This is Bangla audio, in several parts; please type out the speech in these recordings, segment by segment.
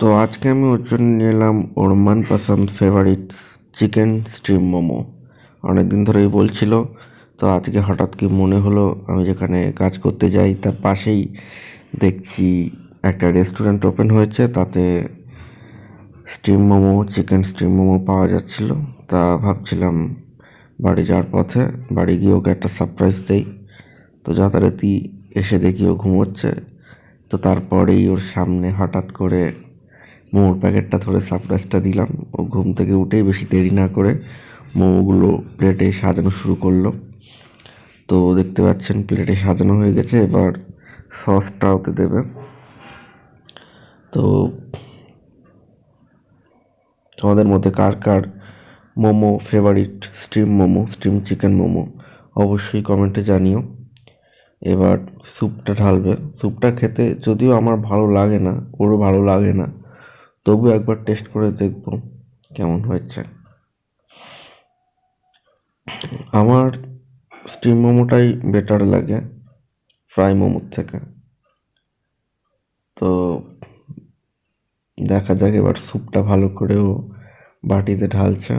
তো আজকে আমি ওর জন্য নিয়ে এলাম ওর Monpasand favourite chicken steam momo. অনেকদিন ধরেই বলছিল, তো আজকে হঠাৎ কি মনে হলো, আমি যেখানে কাজ করতে যাই তার পাশেই দেখছি একটা রেস্টুরেন্ট ওপেন হয়েছে, তাতে steam momo, chicken steam momo পাওয়া যাচ্ছিল। তা ভাবছিলাম বাড়ি যাওয়ার পথে বাড়ি গিয়ে ওকে একটা সারপ্রাইজ দেই। তো যথারীতি এসে দেখি ও ঘুমোচ্ছে। তো তারপরেই ওর সামনে হঠাৎ করে মোমোর প্যাকেটটা ধরে সারপ্রাইজটা দিলাম। ও ঘুম থেকে উঠেই বেশি দেরি না করে মোমোগুলো প্লেটে সাজানো শুরু করলো। তো দেখতে পাচ্ছেন প্লেটে সাজানো হয়ে গেছে, এবার সসটা ওতে দেবে। তো তোমাদের মধ্যে কার কার momo favourite, steam chicken momo, অবশ্যই কমেন্টে জানিও। এবার স্যুপটা ঢালবে। স্যুপটা খেতে যদিও আমার ভালো লাগে না, ওরও ভালো লাগে না, তবু একবার টেস্ট করে দেখবো কেমন হয়েছে। আমার স্টিম মোমোটাই বেটার লাগে ফ্রাই মোমোর থেকে। তো দেখা যাক এবার স্যুপটা ভালো করেও বাটিতে ঢালছে।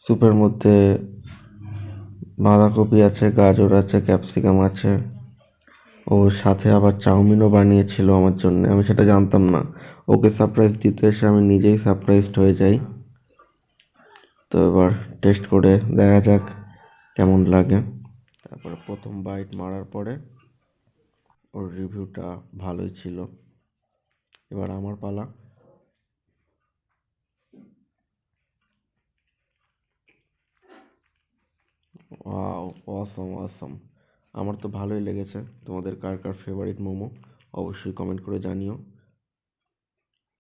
স্যুপের মধ্যে বাঁধাকপি আছে, গাজর আছে, ক্যাপসিকাম আছে। ওর সাথে আবার চাউমিনও বানিয়েছিল আমার জন্য, আমি সেটা জানতাম না। ওকে সারপ্রাইজ দিতে এসে আমি নিজেই সারপ্রাইজড হয়ে যাই। তো এবার টেস্ট করে দেখা যাক কেমন লাগে। তারপরে প্রথম বাইট মারার পরে ওর রিভিউটা ভালোই ছিল। এবার আমার পালা। ওয়াও, অসম অসম। আমার তো ভালোই লেগেছে। তোমাদের কার কার ফেভারিট মোমো অবশ্যই কমেন্ট করে জানিও।